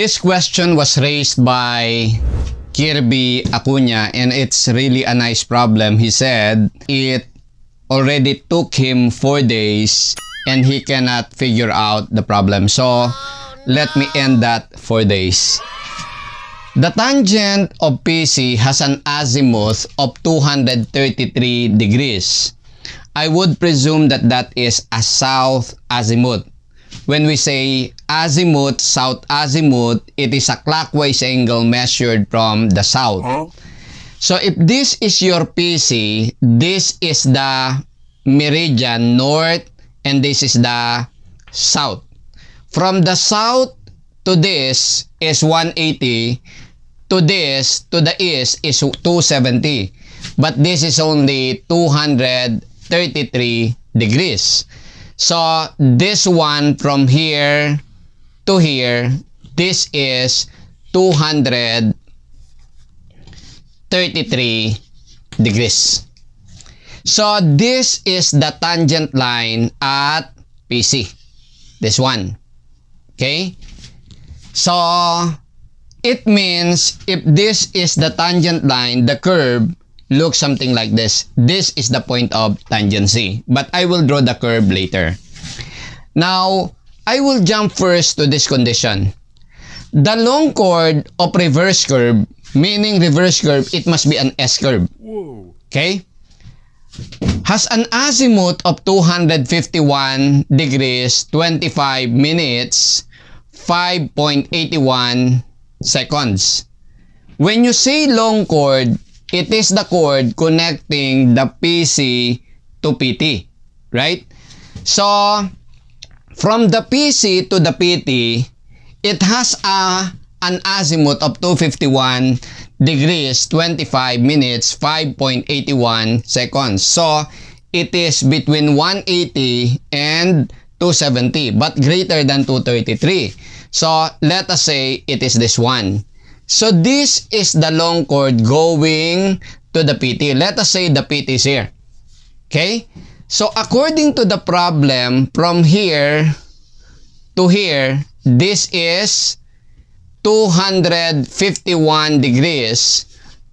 This question was raised by Kirby Acuña, and it's really a nice problem. He said it already took him 4 days and he cannot figure out the problem. So let me end that 4 days. The tangent of PC has an azimuth of 233 degrees. I would presume that that is a south azimuth. When we say azimuth, south azimuth, it is a clockwise angle measured from the south. So if this is your PC, this is the meridian north and this is the south. From the south to this is 180, to this, to the east is 270. But this is only 233 degrees. So this one from here to here, this is 233 degrees. So this is the tangent line at PC. This one. Okay? So it means if this is the tangent line, the curve looks something like this. This is the point of tangency. But I will draw the curve later. Now, I will jump first to this condition. The long chord of reverse curve, meaning reverse curve, it must be an S curve. Okay? Has an azimuth of 251 degrees, 25 minutes, 5.81 seconds. When you say long chord, it is the chord connecting the PC to PT, right? So, from the PC to the PT, it has an azimuth of 251 degrees, 25 minutes, 5.81 seconds. So, it is between 180 and 270, but greater than 233. So, let us say it is this one. So, this is the long chord going to the PT. Let us say the PT is here. Okay? So, according to the problem, from here to here, this is 251 degrees,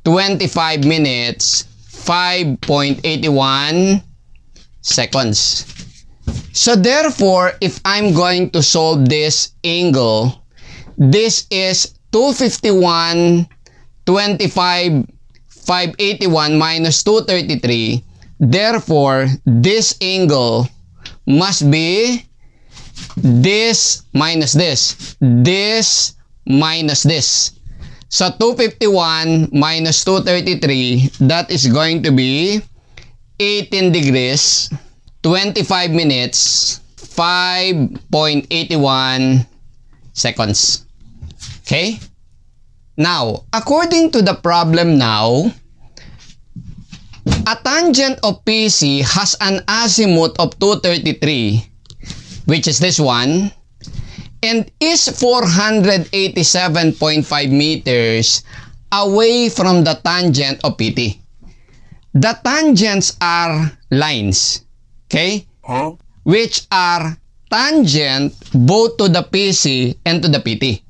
25 minutes, 5.81 seconds. So, therefore, if I'm going to solve this angle, this is 251, 25, 581 minus 233. Therefore, this angle must be this minus this. This minus this. So, 251 minus 233, that is going to be 18 degrees, 25 minutes, 5.81 seconds. Okay? Now, according to the problem now, a tangent of PC has an azimuth of 233, which is this one, and is 487.5 meters away from the tangent of PT. The tangents are lines, okay? Which are tangent both to the PC and to the PT.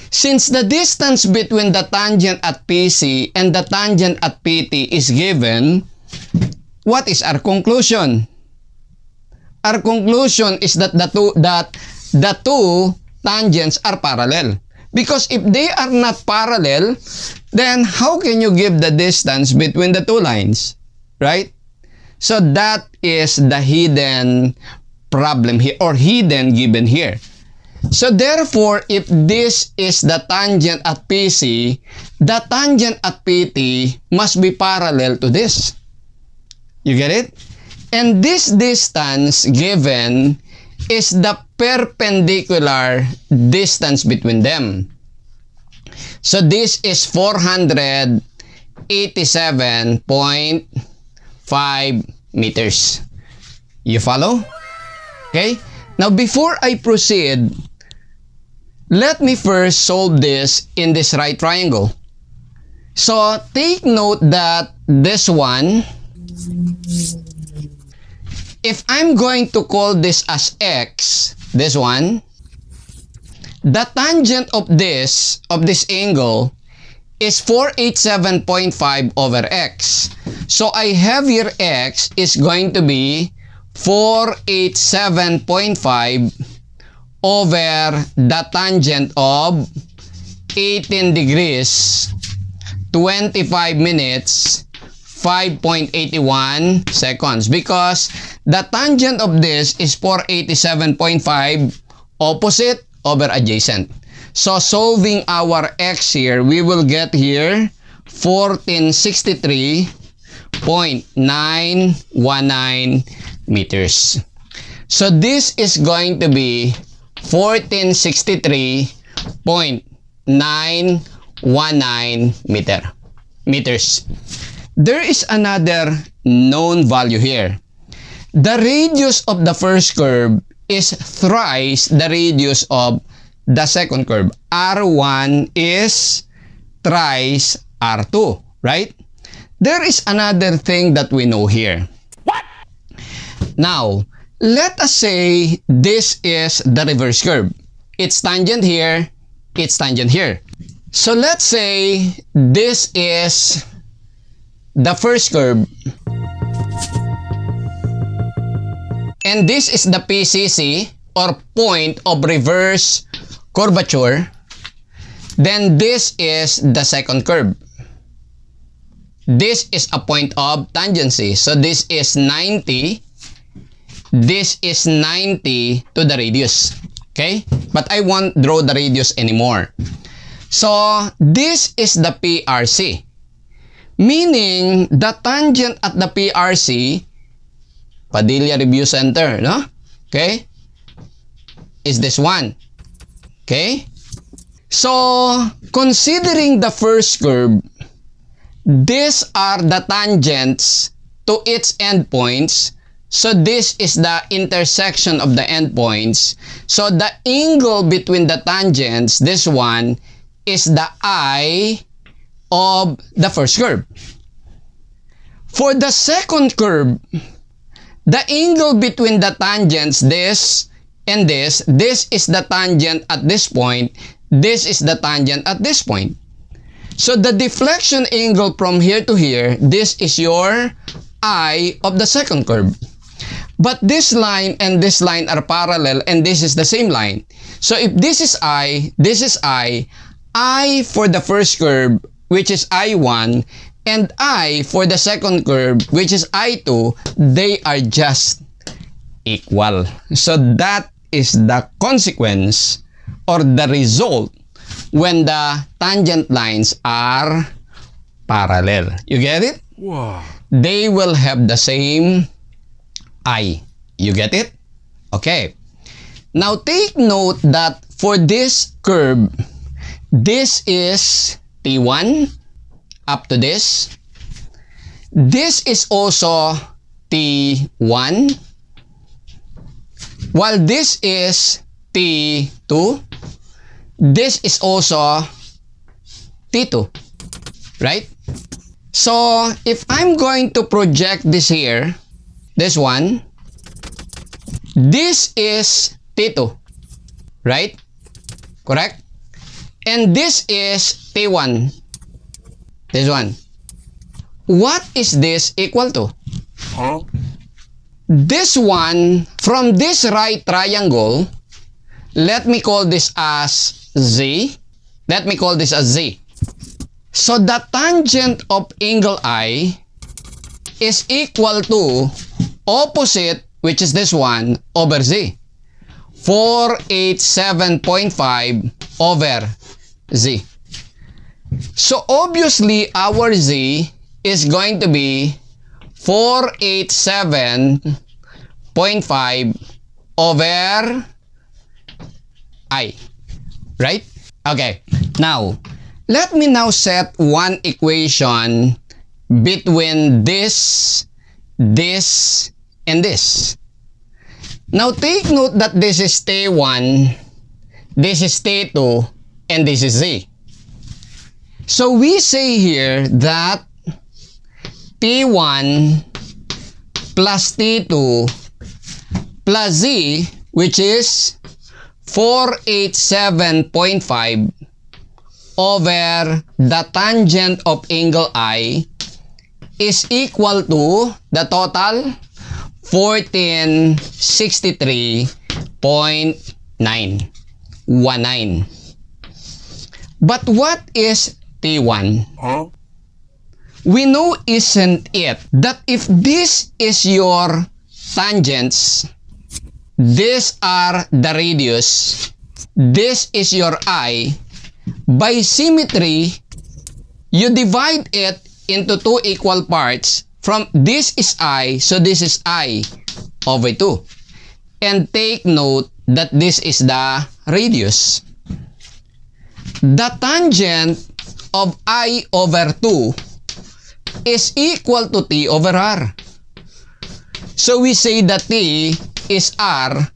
Since the distance between the tangent at PC and the tangent at PT is given, what is our conclusion? Our conclusion is that the two tangents are parallel. Because if they are not parallel, then how can you give the distance between the two lines? Right? So that is the hidden problem here, or hidden given here. So therefore, if this is the tangent at PC, the tangent at PT must be parallel to this. You get it? And this distance given is the perpendicular distance between them. So this is 487.5 meters. You follow? Okay? Now, before I proceed, let me first solve this in this right triangle. So, take note that this one, if I'm going to call this as X, this one, the tangent of this angle is 487.5 over x. So I have here x is going to be 487.5 over the tangent of 18 degrees, 25 minutes, 5.81 seconds, because the tangent of this is 487.5 opposite over adjacent. So solving our x here, we will get here 1463.919 meters. So this is going to be 1463.919 meters. There is another known value here. The radius of the first curve is thrice the radius of the second curve. R1 is thrice R2, right? There is another thing that we know here. What? Now, let us say this is the reverse curve. It's tangent here, it's tangent here. So let's say this is the first curve, and this is the PCC, or point of reverse curvature. Then this is the second curve. This is a point of tangency. So this is 90. This is 90 to the radius. Okay? But I won't draw the radius anymore. So this is the PRC. Meaning, the tangent at the PRC, Padilla Review Center, no? Okay? Is this one. Okay? So, considering the first curve, these are the tangents to its endpoints. So, this is the intersection of the endpoints. So, the angle between the tangents, this one, is the I of the first curve. For the second curve, the angle between the tangents, this and this is the tangent at this point, this is the tangent at this point. So the deflection angle from here to here, this is your I of the second curve. But this line and this line are parallel, and this is the same line. So if this is I, this is I for the first curve, which is I1, and I for the second curve, which is I2, they are just equal. So that is the consequence or the result when the tangent lines are parallel. You get it? Wow. They will have the same I. You get it? Okay. Now take note that for this curve, this is T1 up to this. This is also T1, while this is T2. This is also T2, right? So if I'm going to project this here, this one, this is T2, right? Correct? And this is T1. This one. What is this equal to? Huh? This one, from this right triangle, let me call this as Z. Let me call this as Z. So the tangent of angle I is equal to opposite, which is this one, over Z. 487.5 over Z. So obviously our Z is going to be 487.5 over I. Right? Okay. Now, let me now set one equation between this, and this. Now take note that this is T1, this is T2, and this is Z. So we say here that T1 plus T2 plus Z, which is ℵ over the tangent of angle I is equal to the total 1463.919. But what is T1? Huh? We know, isn't it, that if this is your tangents, these are the radius, this is your I, by symmetry, you divide it into two equal parts. From this is I, so this is I over 2. And take note that this is the radius. The tangent of I over 2 is equal to T over R. So we say that T is R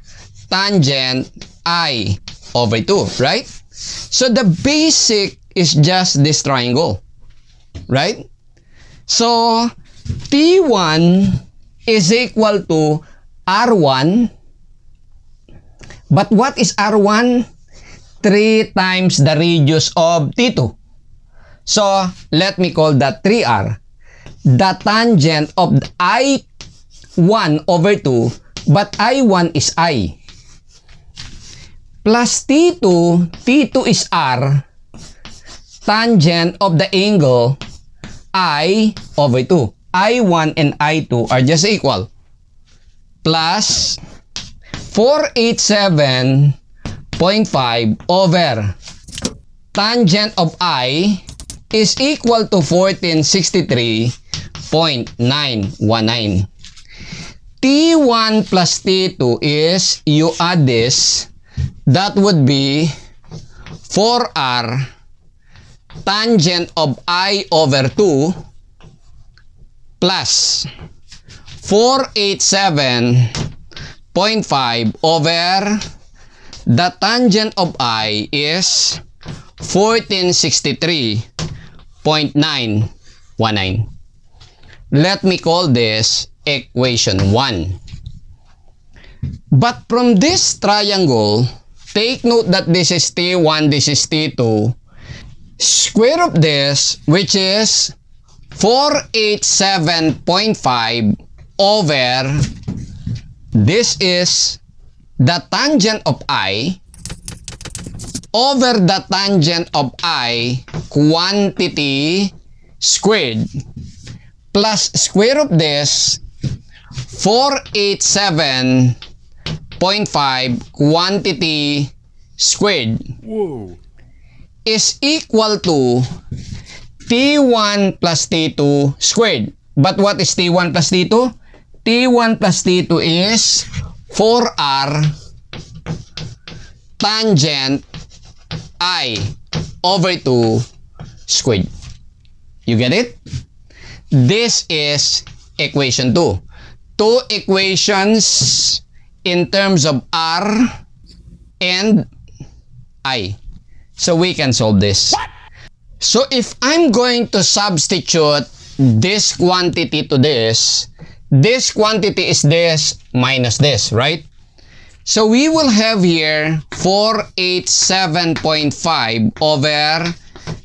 tangent I over 2, right? So the basic is just this triangle, right? So T1 is equal to R1. But what is R1? 3 times the radius of T2. So let me call that 3R. The tangent of I1 over 2, but I1 is I. Plus T2, T2 is R, tangent of the angle I over 2. I1 and I2 are just equal. Plus 487.5 over tangent of I is equal to 1463.919. T1 plus T2 is, you add this, that would be 4R tangent of I over 2 plus 487.5 over the tangent of I is 1463.919. Let me call this equation 1. But from this triangle, take note that this is T1, this is T2. Square of this, which is 487.5 over, this is the tangent of I, over the tangent of I, quantity squared, plus square of this, 487.5 quantity squared. Whoa. Is equal to T1 plus T2 squared. But what is T1 plus T2? T1 plus T2 is 4R tangent I over 2 squared. You get it? This is equation 2. Two equations in terms of R and I. So we can solve this. So if I'm going to substitute this quantity to this quantity is this minus this, right? So we will have here 487.5 over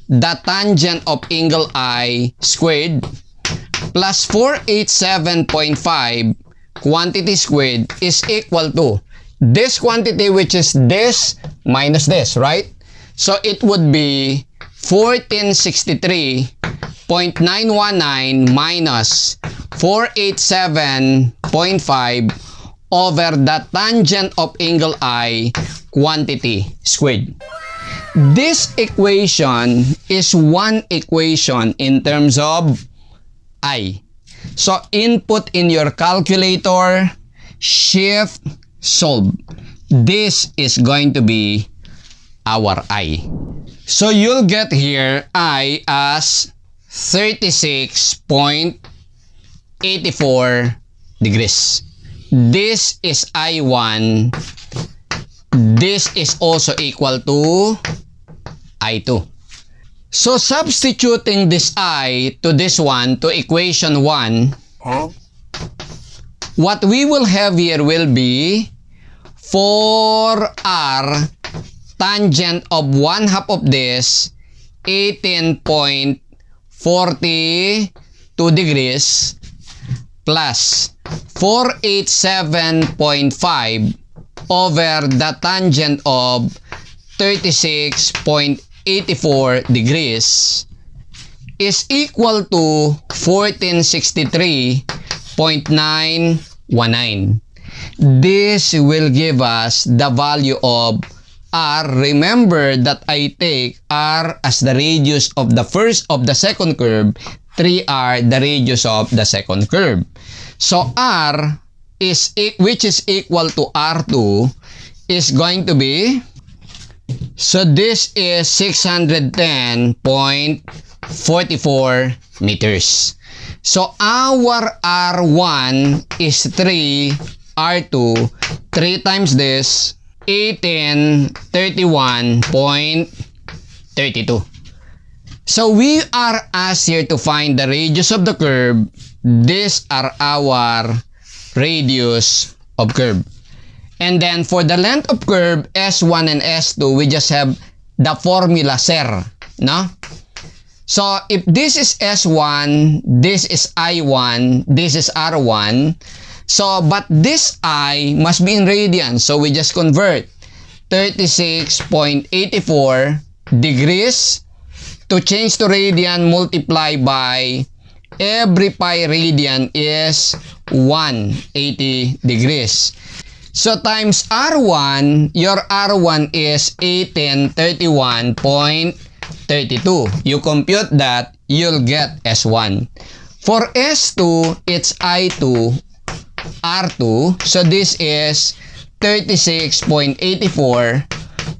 the tangent of angle I squared plus 487.5 quantity squared is equal to this quantity, which is this minus this, right? So it would be 1463.919 minus 487.5 over the tangent of angle I quantity squared. This equation is one equation in terms of I. So input in your calculator, shift, solve. This is going to be our I. So you'll get here I as 36.84 degrees. This is I1. This is also equal to I2. So substituting this I to this one, to equation 1, Huh? what we will have here will be 4r tangent of 1/2 of this 18.42 degrees plus 487.5 over the tangent of 36.84 degrees is equal to 1463.919. This will give us the value of r. Remember that I take r as the radius of the second curve, 3r the radius of the second curve. So r is which is equal to r2 is going to be, so this is 610.44 meters. So our r1 is 3, r2 3 times this 1831.32. So we are asked here to find the radius of the curve. These are our radius of curve. And then for the length of curve S1 and S2, we just have the formula SER, no? So if this is S1, this is I1, this is R1. So but this I must be in radians, so we just convert 36.84 degrees to change to radian, multiply by every pi radian is 180 degrees. So times R1, your R1 is 1831.32. You compute that, you'll get S1. For S2, it's I2, R2. So this is 36.84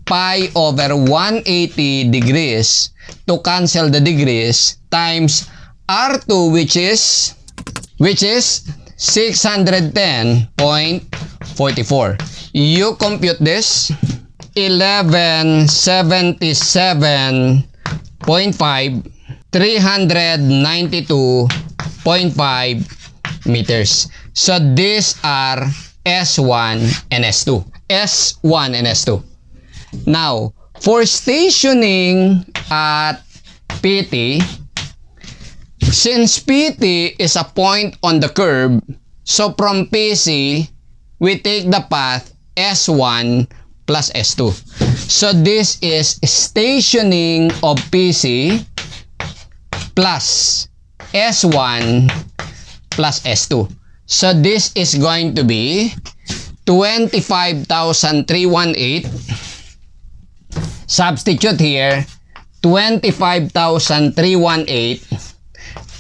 pi over 180 degrees. To cancel the degrees, times R2 which is 610.44. You compute this, 1177.5, 392.5 meters. So these are S1 and S2. S1 and S2. Now, for stationing at PT, since PT is a point on the curve, so from PC, we take the path S1 plus S2. So this is stationing of PC plus S1 plus S2. So this is going to be 25,318. Substitute here, 25,318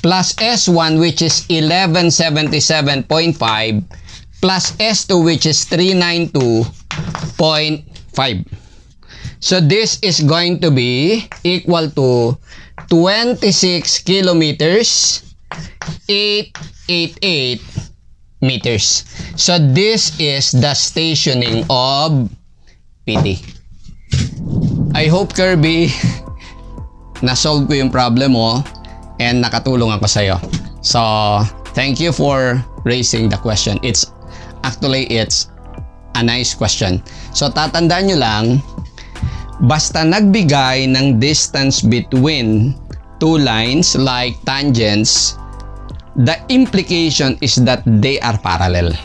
plus S1 which is 1177.5 plus S2 which is 392.5. So this is going to be equal to 26 kilometers, 888 meters. So this is the stationing of PT. I hope, Kirby, na-solve ko yung problem mo and nakatulong ako sa'yo. So, thank you for raising the question. It's a nice question. So, tatandaan nyo lang, basta nagbigay ng distance between two lines like tangents, the implication is that they are parallel.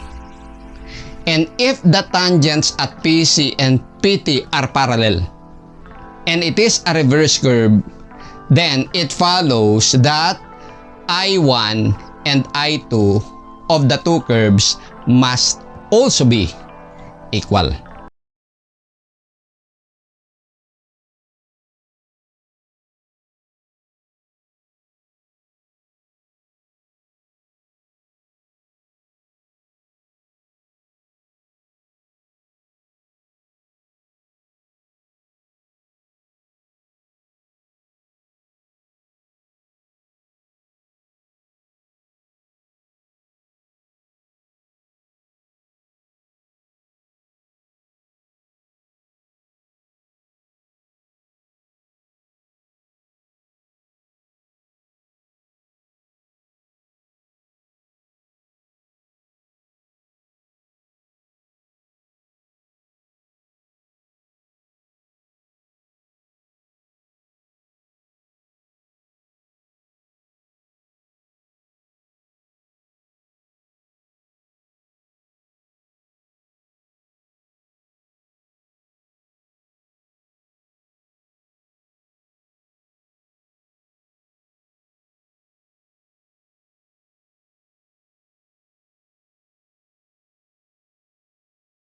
And if the tangents at PC and PT are parallel, and it is a reverse curve, then it follows that I1 and I2 of the two curves must also be equal.